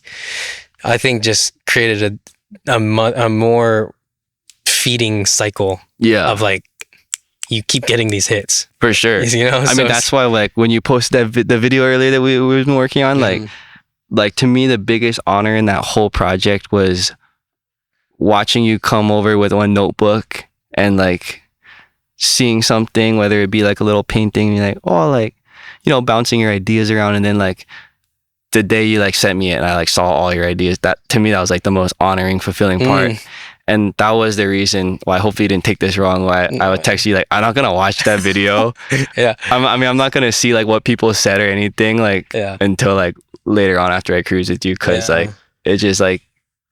I think just created a more feeding cycle of like, you keep getting these hits.
For sure.
You know,
I mean, that's why like when you posted the video earlier that we've been working on, like to me, the biggest honor in that whole project was watching you come over with one notebook and like seeing something, whether it be like a little painting, and you're like, oh, like, you know, bouncing your ideas around. And then like the day you like sent me it and I like saw all your ideas, that to me, that was like the most honoring, fulfilling part. And that was the reason why, hopefully you didn't take this wrong, why I would text you like, I'm not going to watch that video. I'm not going to see like what people said or anything like until like later on after I cruise with you. Cause like, it's just like,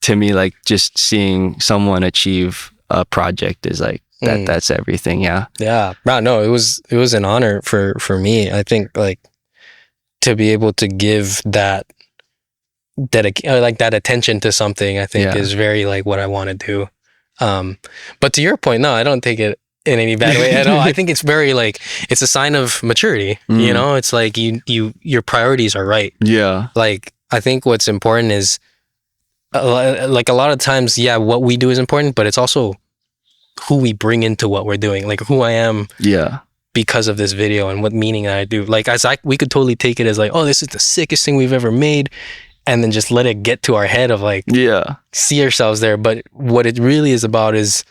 to me, like just seeing someone achieve a project is like, that's everything. Yeah.
No, it was an honor for me. I think like to be able to give that that attention to something, I think is very like what I want to do. But to your point, no, I don't take it in any bad way at all. I think it's very like, it's a sign of maturity. You know, it's like your priorities are right. Yeah. Like, I think what's important is like a lot of times, what we do is important, but it's also who we bring into what we're doing, like who I am. Because of this video and what meaning I do. Like, we could totally take it as like, oh, this is the sickest thing we've ever made. And then just let it get to our head of like, see ourselves there. But what it really is about is,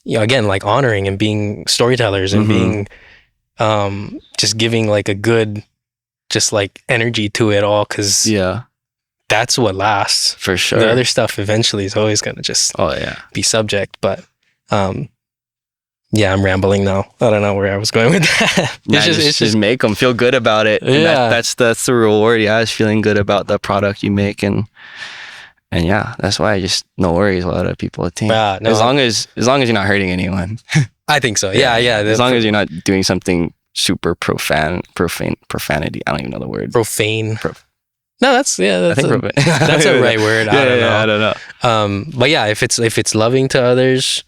you know, again, like honoring and being storytellers and being, just giving like a good just like energy to it all, because
Yeah,
that's what lasts.
for sure.
The other stuff eventually is always going to just
Oh yeah.
be subject. But yeah, I'm rambling now. I don't know where I was going with that.
Nah, just make them feel good about it. And
Yeah.
that's the reward. Yeah, is feeling good about the product you make, and yeah, that's why I just no worries what other people think.
Yeah, no,
as long as you're not hurting anyone.
I think so. Yeah.
As long as you're not doing something super profanity. I don't even know the word.
Profane. No, that's
I think
that's a right word. I don't know.
I don't know.
But yeah, if it's loving to others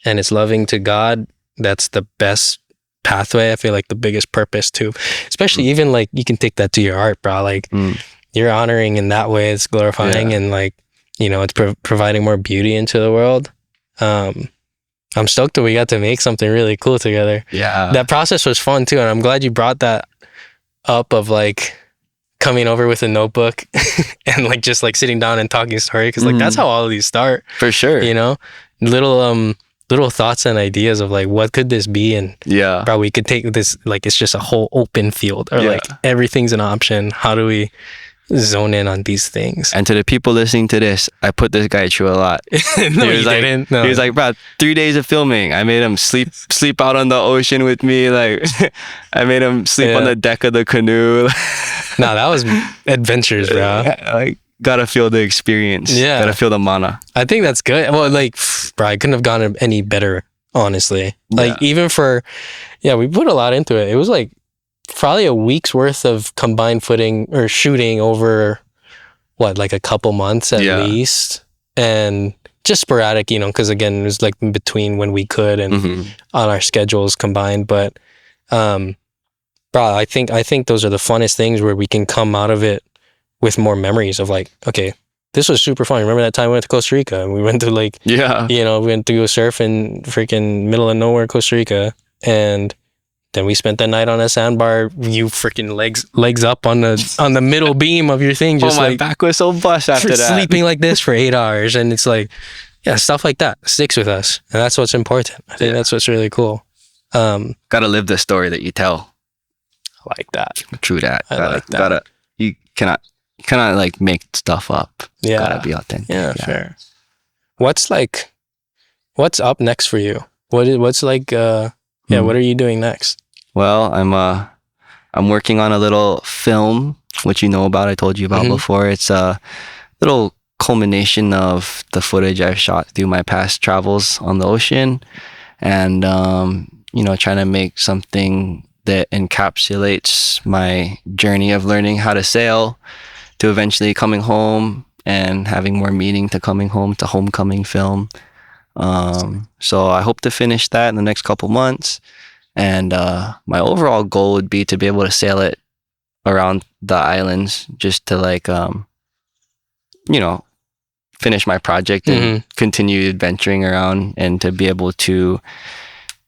and it's loving to God, that's the best pathway. I feel like the biggest purpose too, especially even like you can take that to your art, bro. Like you're honoring in that way. It's glorifying and like, you know, it's providing more beauty into the world. I'm stoked that we got to make something really cool together.
Yeah.
That process was fun too. And I'm glad you brought that up of like coming over with a notebook and like just like sitting down and talking story. Cause like that's how all of these start.
For sure.
You know, little thoughts and ideas of like, what could this be? And bro, we could take this, like, it's just a whole open field or like everything's an option. How do we zone in on these things?
And to the people listening to this, I put this guy through a lot.
No,
he was like,
didn't. No.
He was like, bro, 3 days of filming. I made him sleep out on the ocean with me. Like, I made him sleep on the deck of the canoe.
No, that was adventures, bro.
Like, gotta feel the experience.
Yeah.
Gotta feel the mana.
I think that's good. Well, like, bro, I couldn't have gone any better, honestly. Like, even for, we put a lot into it. It was like probably a week's worth of combined footing or shooting over, like a couple months at least. And just sporadic, you know, because again, it was like in between when we could and on our schedules combined. But, bro, I think those are the funnest things where we can come out of it with more memories of like, okay, this was super fun. Remember that time we went to Costa Rica and we went to like, you know, we went to go surf in freaking middle of nowhere, Costa Rica. And then we spent the night on a sandbar, you freaking legs up on the middle beam of your thing. Just
my
like,
back was so bust after that.
Sleeping like this for 8 hours. And it's like, stuff like that sticks with us. And that's what's important. I think that's what's really cool.
Gotta live the story that you tell.
I like that.
True that.
I like that.
You cannot like make stuff up.
Yeah.
Gotta be authentic.
Yeah, fair. What's up next for you? What's like, what are you doing next?
Well, I'm working on a little film, which you know about, I told you about before. It's a little culmination of the footage I've shot through my past travels on the ocean. And, you know, trying to make something that encapsulates my journey of learning how to sail to eventually coming home and having more meaning to coming home, to homecoming film. So I hope to finish that in the next couple months. And my overall goal would be to be able to sail it around the islands, just to like, you know, finish my project and continue adventuring around, and to be able to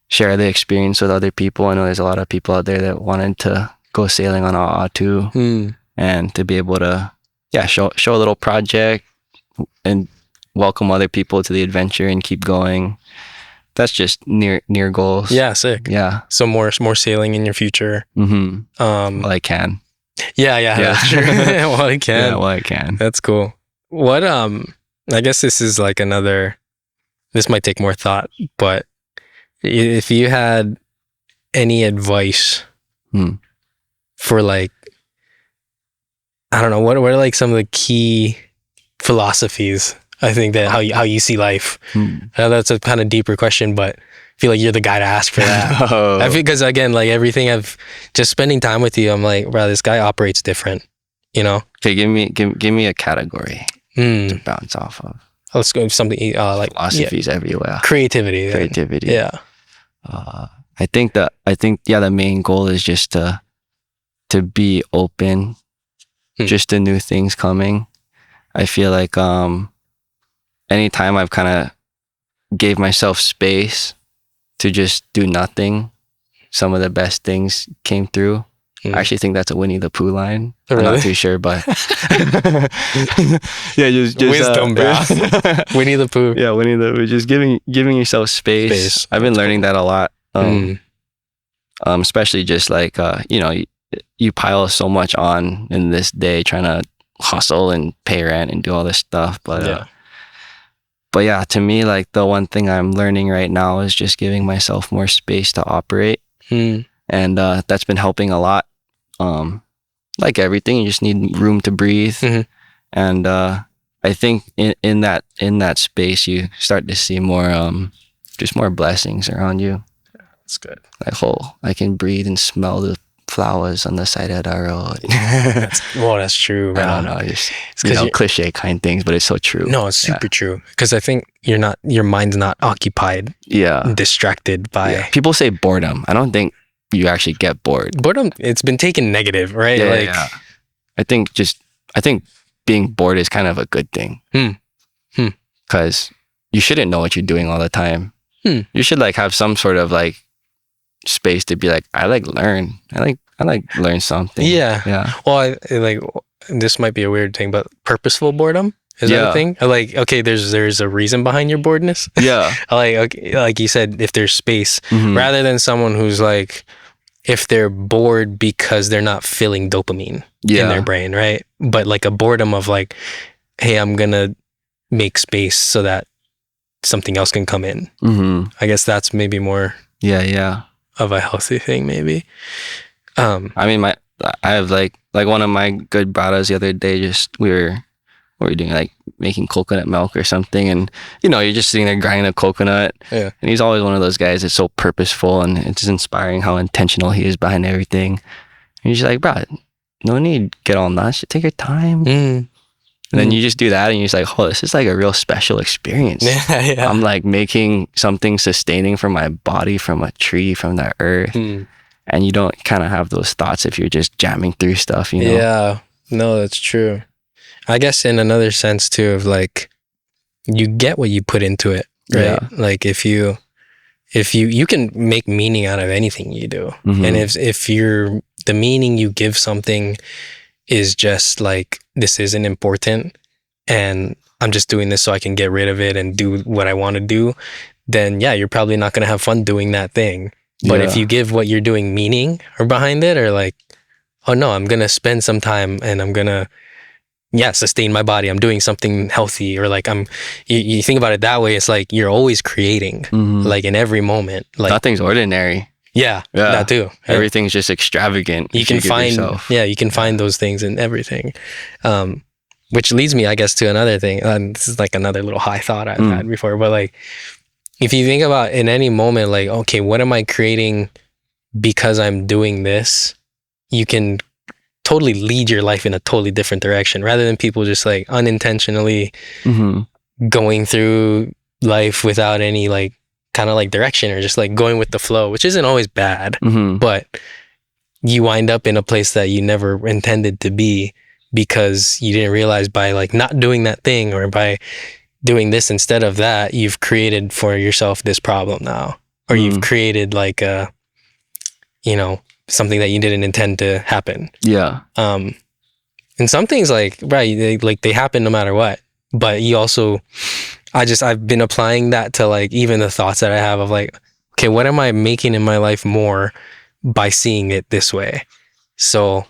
share the experience with other people. I know there's a lot of people out there that wanted to go sailing on A'a too, and to be able to show a little project and welcome other people to the adventure and keep going. That's just near goals.
Yeah, sick.
Yeah.
So more sailing in your future.
Well, I can.
Yeah. That's true. Well, I can.
Yeah, well, I can.
That's cool. What I guess this is like this might take more thought, but if you had any advice for like, I don't know, what are like some of the key philosophies, I think, that how you see life? I know that's a kind of deeper question, but I feel like you're the guy to ask for that. I feel, because again, like everything I've just spending time with you, I'm like, wow, this guy operates different, you know?
Okay, give me a category to bounce off of.
Let's go with something like
philosophies everywhere.
Creativity. Yeah.
I think the main goal is just to be open just to new things coming. I feel like anytime I've kind of gave myself space to just do nothing, some of the best things came through. I actually think that's a Winnie the Pooh line.
Really?
I'm not too sure, but yeah, just
wisdom, bro. Winnie the Pooh.
Yeah, Winnie the Pooh. Just giving yourself space. I've been learning that a lot. Especially just like you know, you pile so much on in this day trying to hustle and pay rent and do all this stuff. But yeah, to me, like the one thing I'm learning right now is just giving myself more space to operate. And that's been helping a lot. Like everything, you just need room to breathe. And I think in that space, you start to see more, just more blessings around you.
That's good.
Like, I can breathe and smell the flowers on the side of the road.
That's true, man.
I don't know, just cliche kind things, but it's so true.
No, it's super true. Because I think your mind's not occupied, distracted by.
People say boredom. I don't think you actually get bored.
Boredom, it's been taken negative, right?
I think being bored is kind of a good thing. Because you shouldn't know what you're doing all the time. You should like have some sort of like space to be like, I like learn something. Well, this might be a weird thing, but purposeful boredom, is that a thing? Like, okay, there's a reason behind your boredness. Like you said, if there's space, rather than someone who's like, if they're bored because they're not feeling dopamine in their brain, right? But like a boredom of like, hey, I'm gonna make space so that something else can come in. I guess that's maybe more of a healthy thing, maybe. I mean, I have like one of my good brothers the other day, we were doing like making coconut milk or something, and you're just sitting there grinding a coconut, and he's always one of those guys that's so purposeful, and it's inspiring how intentional he is behind everything. And you're just like, bro, no need to get all nuts, just take your time. And then you just do that, and you're just like, oh, this is like a real special experience. I'm like making something sustaining for my body from a tree, from the earth. And you don't kind of have those thoughts if you're just jamming through stuff,
Yeah, no, that's true. I guess in another sense too, of like, you get what you put into it, right? Like if you can make meaning out of anything you do. And if the meaning you give something is just like, this isn't important and I'm just doing this so I can get rid of it and do what I want to do, then you're probably not going to have fun doing that thing. But if you give what you're doing meaning or behind it, or like, oh no, I'm going to spend some time and I'm going to, sustain my body. I'm doing something healthy, or like you think about it that way. It's like, you're always creating, like in every moment. Like
nothing's ordinary.
That too.
Everything's just extravagant.
You can find those things in everything. Which leads me, I guess, to another thing. This is like another little high thought I've had before, but like, if you think about in any moment, like, okay, what am I creating because I'm doing this? You can totally lead your life in a totally different direction, rather than people just like unintentionally going through life without any like kind of like direction, or just like going with the flow, which isn't always bad, but you wind up in a place that you never intended to be, because you didn't realize by like not doing that thing, or by doing this instead of that, you've created for yourself this problem now, or you've created like a, something that you didn't intend to happen. And some things like, right, they happen no matter what, but you also, I've been applying that to like even the thoughts that I have of like, okay, what am I making in my life more by seeing it this way? So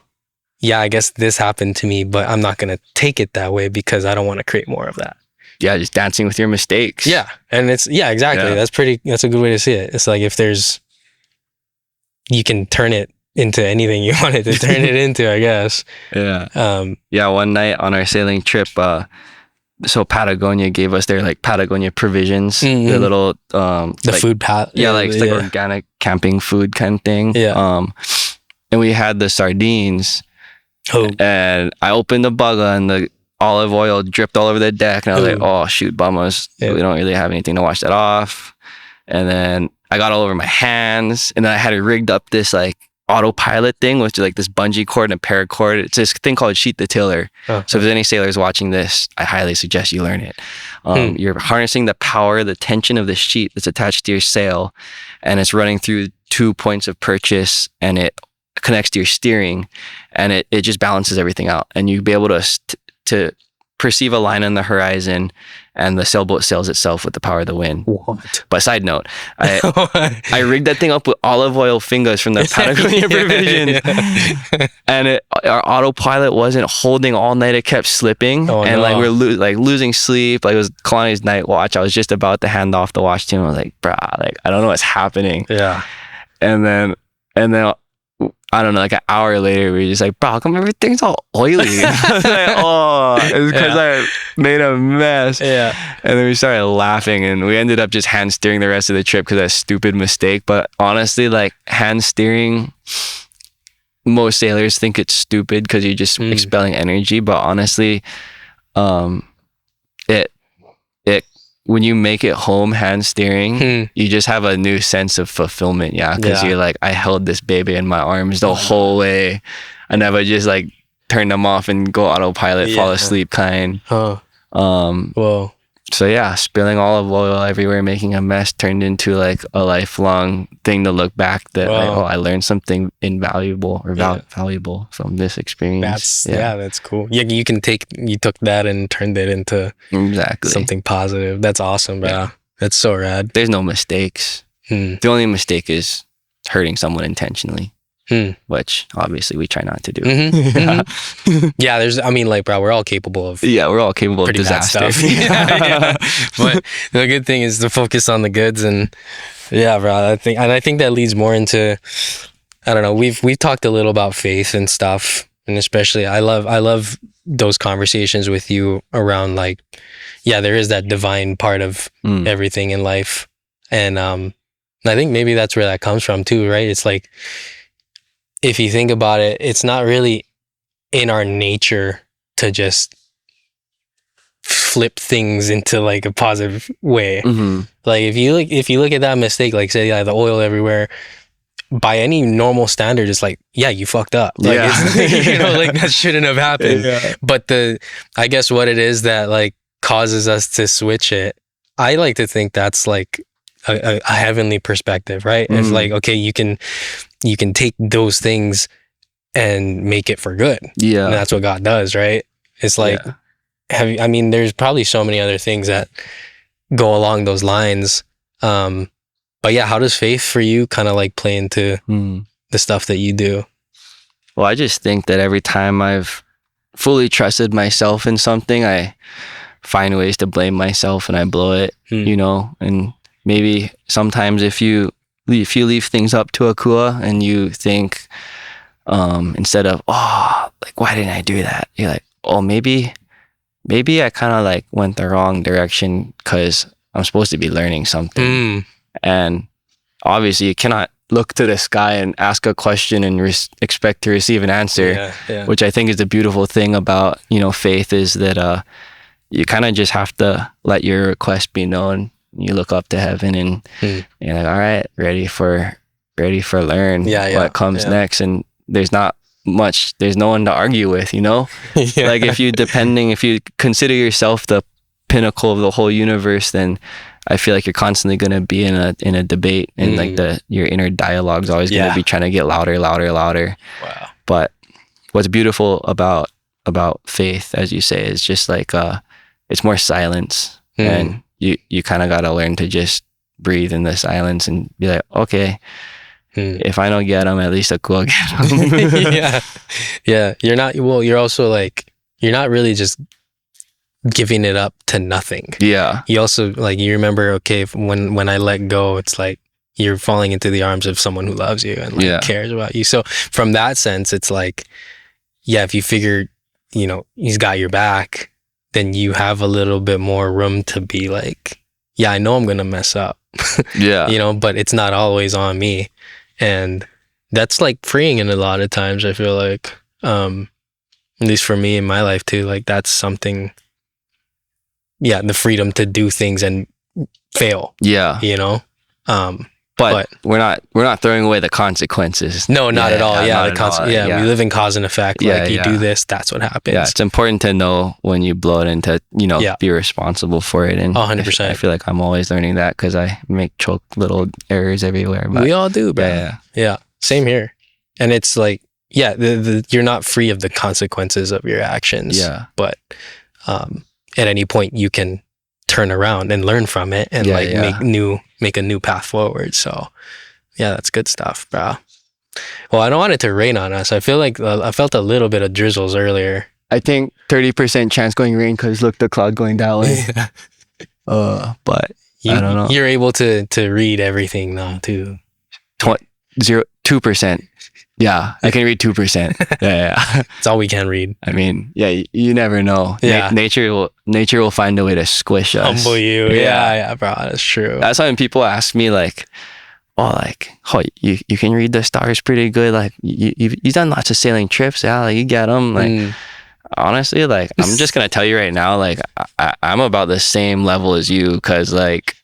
I guess this happened to me, but I'm not going to take it that way because I don't want to create more of that.
Just dancing with your mistakes.
And it's, exactly. That's a good way to see it. It's like, you can turn it into anything you wanted to turn it into, I guess.
One night on our sailing trip, so Patagonia gave us their like Patagonia provisions, their little
the food path.
It's like organic camping food kind of thing. And we had the sardines. And I opened the bugger and the olive oil dripped all over the deck, and I was like, oh shoot, bummers. We don't really have anything to wash that off. And then I got all over my hands, and then I had it rigged up this like autopilot thing with like this bungee cord and a paracord. It's this thing called sheet the tiller. So if there's any sailors watching this, I highly suggest you learn it. You're harnessing the power, the tension of the sheet that's attached to your sail, and it's running through 2 points of purchase, and it connects to your steering, and it just balances everything out, and you'll be able to perceive a line on the horizon and the sailboat sails itself with the power of the wind.
What?
But side note, I rigged that thing up with olive oil fingers from the Patagonia Provisions, and our autopilot wasn't holding all night. It kept slipping, and like we're losing sleep. Like it was Kalani's night watch. I was just about to hand off the watch to him. I was like, "Bruh, like I don't know what's happening."
Yeah.
And then I don't know, like an hour later, we were just like, "Bro, how come everything's all oily?" I was like, "Oh, it's because I made a mess."
Yeah.
And then we started laughing, and we ended up just hand steering the rest of the trip because that stupid mistake. But honestly, like hand steering, most sailors think it's stupid because you're just expelling energy. But honestly, it when you make it home hand steering, you just have a new sense of fulfillment. Yeah. Cause you're like, I held this baby in my arms the whole way. I never just like turn them off and go autopilot, fall asleep kind.
Whoa.
So yeah, spilling olive oil everywhere, making a mess turned into like a lifelong thing to look back that like, oh, I learned something invaluable or valuable from this experience.
That's cool. Yeah, you took that and turned it into something positive. That's awesome, bro. Yeah. That's so rad.
There's no mistakes. The only mistake is hurting someone intentionally. Which obviously we try not to do.
Yeah, bro, we're all capable of
we're all capable of disaster.
But the good thing is to focus on the goods, and bro, I think that leads more into, I don't know, we've talked a little about faith and stuff, and especially I love those conversations with you around like, there is that divine part of everything in life, and I think maybe that's where that comes from too, right? It's like, if you think about it, it's not really in our nature to just flip things into like a positive way. Like if you look at that mistake, like say the oil everywhere, by any normal standard, it's like, you fucked up. Like it's, like that shouldn't have happened. But I guess what it is that like causes us to switch it, I like to think that's like a heavenly perspective, right? It's like, okay, you can take those things and make it for good. And that's what God does, right? It's like, there's probably so many other things that go along those lines. But how does faith for you kind of like play into the stuff that you do?
Well, I just think that every time I've fully trusted myself in something, I find ways to blame myself and I blow it, and maybe sometimes if you leave things up to Akua and you think, instead of, like, why didn't I do that? You're like, oh, maybe I kind of like went the wrong direction because I'm supposed to be learning something. And obviously you cannot look to the sky and ask a question and expect to receive an answer, which I think is the beautiful thing about, faith is that, you kind of just have to let your request be known. You look up to heaven and you're like, all right, ready for learn what comes next. And there's no one to argue with, like if you consider yourself the pinnacle of the whole universe, then I feel like you're constantly going to be in a debate, and like your inner dialogue is always going to be trying to get louder. Wow. But what's beautiful about faith, as you say, is just like, it's more silence, and you kind of got to learn to just breathe in the silence and be like, okay, if I don't get them, at least Akua get them.
You're also like, you're not really just giving it up to nothing. You also like, you remember, okay, when I let go, it's like you're falling into the arms of someone who loves you and like cares about you. So from that sense, it's like, if you figure, he's got your back, then you have a little bit more room to be like, I know I'm going to mess up, but it's not always on me. And that's like freeing in a lot of times, I feel like, at least for me in my life too, like that's something, the freedom to do things and fail, but
we're not throwing away the consequences.
No, not at all. We live in cause and effect. Like you do this, that's what happens.
Yeah, it's important to know when you blow it and to be responsible for it. And
100%.
I feel like I'm always learning that because I make choke little errors everywhere. But
we all do, bro. Yeah. Same here. And it's like, you're not free of the consequences of your actions. But at any point you can turn around and learn from it and
Yeah,
like
yeah.
make a new path forward. So yeah, that's good stuff, bro. Well, I don't want it to rain on us. I feel like I felt a little bit of drizzles earlier.
I think 30% chance going rain because look, the cloud going that way. But I don't know.
You're able to read everything though too.
2%. Yeah, I can read 2%. Yeah.
That's all we can read.
I mean, yeah, you never know.
Yeah.
Nature will find a way to squish us.
Humble you. Yeah, bro. That's true.
That's why when people ask me like, oh, you can read the stars pretty good. Like you've done lots of sailing trips. Yeah, like you get them. Like honestly, like I'm just gonna tell you right now, like I'm about the same level as you, cause like.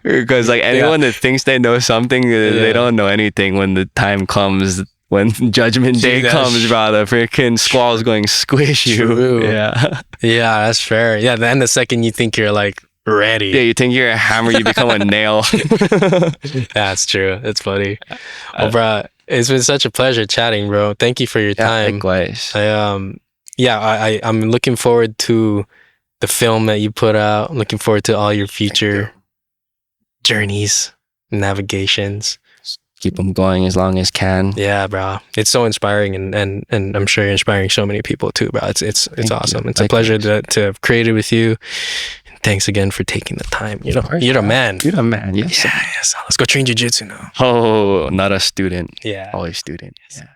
Because like anyone that thinks they know something, they don't know anything when the time comes, when judgment day comes, bro. The freaking squall's going squish you.
True.
Yeah.
Yeah, that's fair. Yeah, then the second you think you're like ready.
Yeah, you think you're a hammer, you become a nail.
That's true. It's funny. Well, bro, it's been such a pleasure chatting, bro. Thank you for your time.
Likewise.
I'm looking forward to the film that you put out. I'm looking forward to all your future journeys, navigations.
Keep them going as long as can.
Yeah, bro. It's so inspiring, and I'm sure you're inspiring so many people too, bro. It's awesome. It's a pleasure to have created with you. Thanks again for taking the time. You're the man.
You're the man. Yes.
Yeah, yes. Let's go train jiu-jitsu now.
Oh, not a student.
Yeah.
Always student. Yeah.